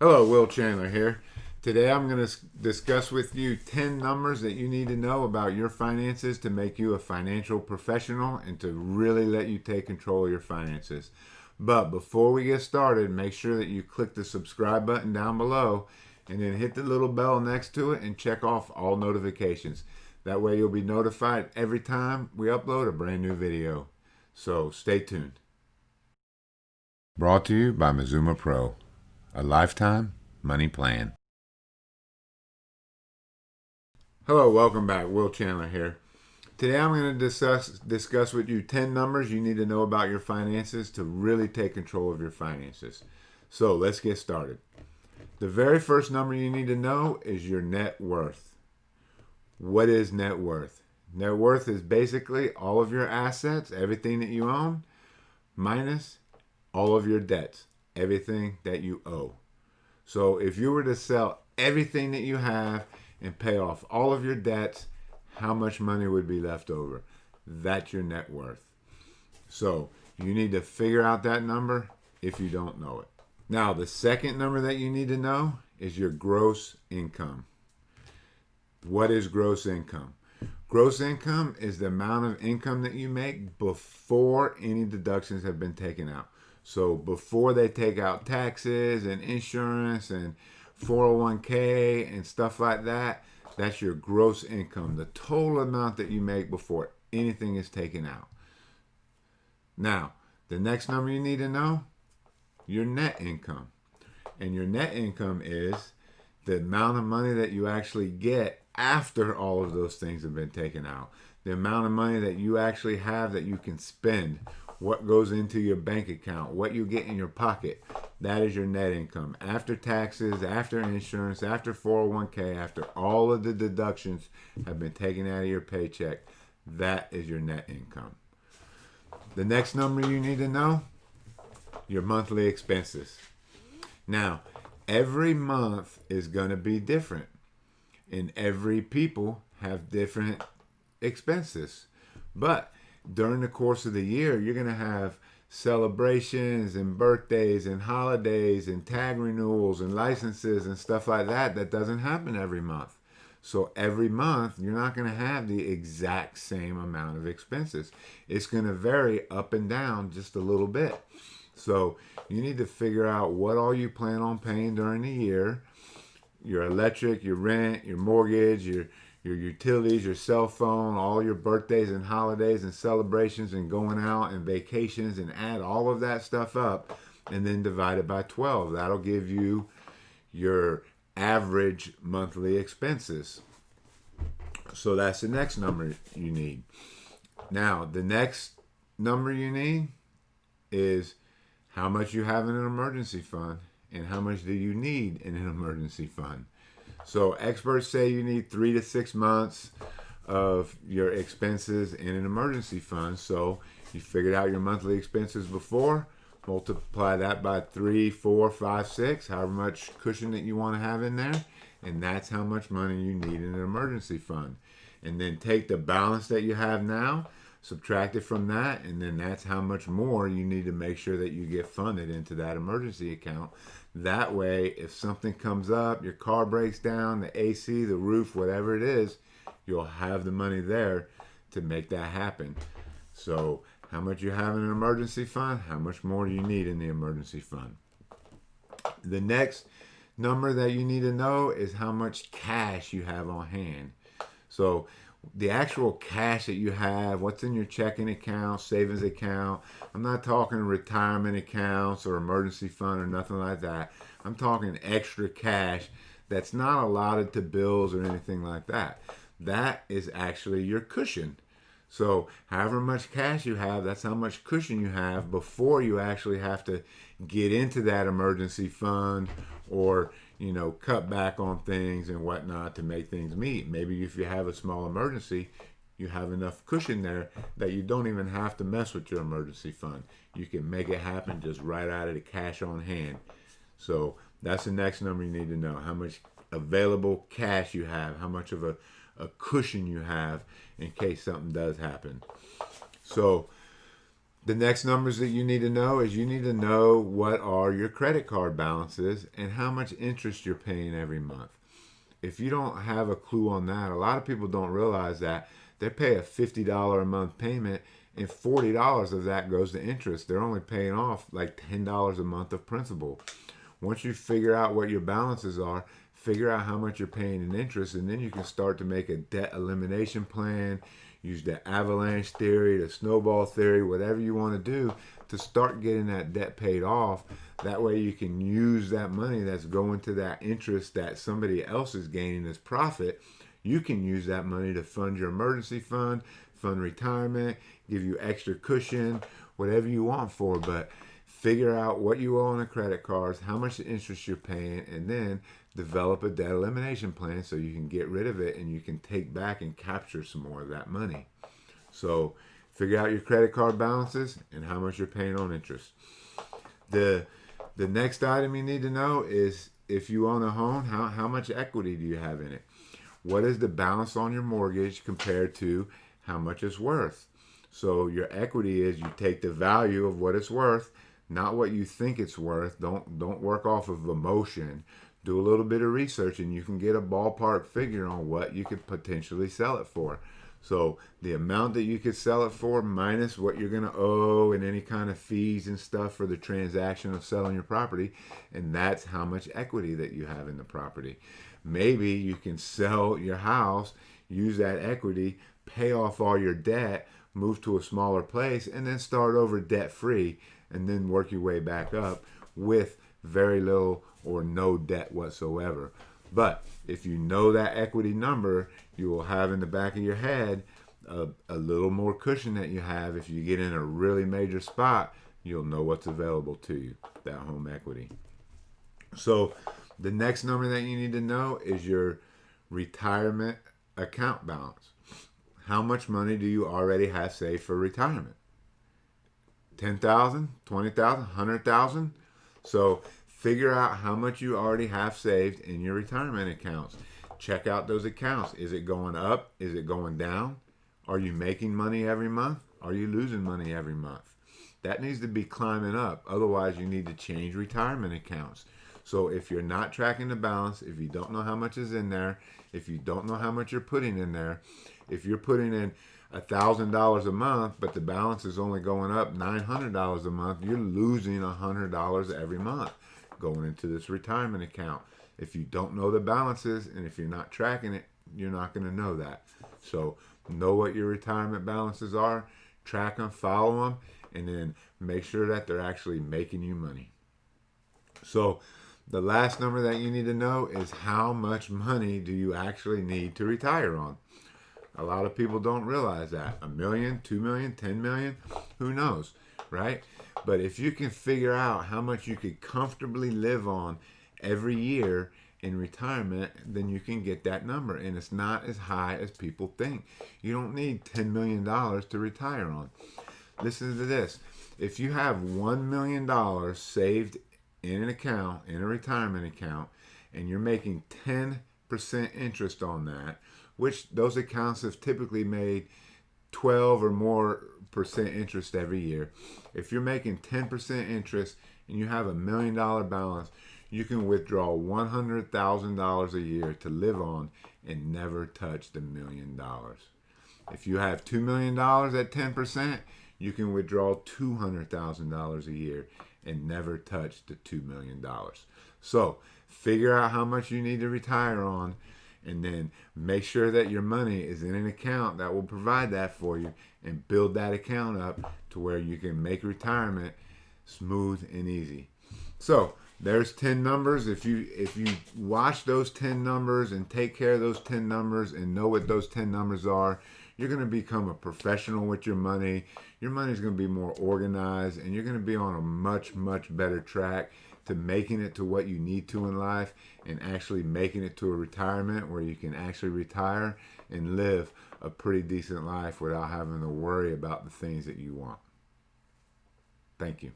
Hello, Will Chandler here. Today I'm going to discuss with you 10 numbers that you need to know about your finances to make you a financial professional and to really let you take control of your finances. But before we get started, make sure that you click the subscribe button down below and then hit the little bell next to it and check off all notifications. That way you'll be notified every time we upload a brand new video. So stay tuned. Brought to you by Mazuma Pro, a lifetime money plan. Hello, welcome back. Will Chandler here. Today I'm going to discuss with you 10 numbers you need to know about your finances to really take control of your finances. So let's get started. The very first number you need to know is your net worth. What is net worth? Net worth is basically all of your assets, everything that you own, minus all of your debts, everything that you owe. So if you were to sell everything that you have and pay off all of your debts, how much money would be left over? That's your net worth. So you need to figure out that number if you don't know it. Now, the second number that you need to know is your gross income. What is gross income? Gross income is the amount of income that you make before any deductions have been taken out. So before they take out taxes and insurance and 401k and stuff like that, that's your gross income, the total amount that you make before anything is taken out. Now, the next number you need to know, your net income. And your net income is the amount of money that you actually get after all of those things have been taken out. The amount of money that you actually have that you can spend, what goes into your bank account, what you get in your pocket. That is your net income. After taxes, after insurance, after 401k, after all of the deductions have been taken out of your paycheck, that is your net income. The next number you need to know, your monthly expenses. Now, every month is going to be different, and every people have different expenses. But during the course of the year, you're going to have celebrations and birthdays and holidays and tag renewals and licenses and stuff like that. That doesn't happen every month. So every month, you're not going to have the exact same amount of expenses. It's going to vary up and down just a little bit. So you need to figure out what all you plan on paying during the year. Your electric, your rent, your mortgage, your utilities, your cell phone, all your birthdays and holidays and celebrations and going out and vacations, and add all of that stuff up and then divide it by 12. That'll give you your average monthly expenses. So that's the next number you need. Now, the next number you need is how much you have in an emergency fund and how much do you need in an emergency fund. So experts say you need 3 to 6 months of your expenses in an emergency fund. So you figured out your monthly expenses before, multiply that by 3, 4, 5, 6, however much cushion that you want to have in there, and that's how much money you need in an emergency fund. And then take the balance that you have now, subtract it from that, and then that's how much more you need to make sure that you get funded into that emergency account. That way, if something comes up, your car breaks down, the AC, the roof, whatever it is, you'll have the money there to make that happen. So how much you have in an emergency fund, how much more do you need in the emergency fund. The next number that you need to know is how much cash you have on hand. So the actual cash that you have, what's in your checking account, savings account. I'm not talking retirement accounts or emergency fund or nothing like that. I'm talking extra cash that's not allotted to bills or anything like that. That is actually your cushion. So however much cash you have, that's how much cushion you have before you actually have to get into that emergency fund or cut back on things and whatnot to make things meet. Maybe if you have a small emergency, you have enough cushion there that you don't even have to mess with your emergency fund. You can make it happen just right out of the cash on hand. So that's the next number you need to know. How much available cash you have, how much of a cushion you have in case something does happen. So The next numbers that you need to know is you need to know what are your credit card balances and how much interest you're paying every month. If you don't have a clue on that, a lot of people don't realize that they pay a $50 a month payment and $40 of that goes to interest. They're only paying off like $10 a month of principal. Once you figure out what your balances are, figure out how much you're paying in interest, and then you can start to make a debt elimination plan. Use the avalanche theory, the snowball theory, whatever you want to do to start getting that debt paid off. That way you can use that money that's going to that interest that somebody else is gaining as profit. You can use that money to fund your emergency fund, fund retirement, give you extra cushion, whatever you want for. But figure out what you owe on the credit cards, how much interest you're paying, and then develop a debt elimination plan so you can get rid of it and you can take back and capture some more of that money. So figure out your credit card balances and how much you're paying on interest. The next item you need to know is if you own a home, how much equity do you have in it? What is the balance on your mortgage compared to how much it's worth? So your equity is you take the value of what it's worth, not what you think it's worth. Don't work off of emotion. Do a little bit of research and you can get a ballpark figure on what you could potentially sell it for. So the amount that you could sell it for minus what you're going to owe and any kind of fees and stuff for the transaction of selling your property, and that's how much equity that you have in the property. Maybe you can sell your house, use that equity, pay off all your debt, move to a smaller place, and then start over debt free, and then work your way back up with very little or no debt whatsoever. But if you know that equity number, you will have in the back of your head a little more cushion that you have. If you get in a really major spot, you'll know what's available to you, that home equity. So the next number that you need to know is your retirement account balance. How much money do you already have saved for retirement? 10,000, 20,000, 100,000? So figure out how much you already have saved in your retirement accounts. Check out those accounts. Is it going up? Is it going down? Are you making money every month? Are you losing money every month? That needs to be climbing up. Otherwise, you need to change retirement accounts. So if you're not tracking the balance, if you don't know how much is in there, if you don't know how much you're putting in there, if you're putting in $1,000 a month, but the balance is only going up $900 a month, you're losing $100 every month going into this retirement account. If you don't know the balances and if you're not tracking it, you're not going to know that. So know what your retirement balances are, track them, follow them, and then make sure that they're actually making you money. So the last number that you need to know is how much money do you actually need to retire on? A lot of people don't realize that. $1 million, $2 million, $10 million, who knows, right? But if you can figure out how much you could comfortably live on every year in retirement, then you can get that number. And it's not as high as people think. You don't need $10 million to retire on. Listen to this. If you have $1 million saved in an account, in a retirement account, and you're making 10% interest on that, which those accounts have typically made 12 or more percent interest every year. If you're making 10% interest and you have $1 million balance, you can withdraw $100,000 a year to live on and never touch the $1 million. If you have $2 million at 10%, you can withdraw $200,000 a year and never touch the $2 million. So figure out how much you need to retire on, and then make sure that your money is in an account that will provide that for you, and build that account up to where you can make retirement smooth and easy. So there's 10 numbers. If you watch those 10 numbers and take care of those 10 numbers and know what those 10 numbers are, you're going to become a professional with your money. Your money's going to be more organized, and you're going to be on a much, much better track to making it to what you need to in life, and actually making it to a retirement where you can actually retire and live a pretty decent life without having to worry about the things that you want. Thank you.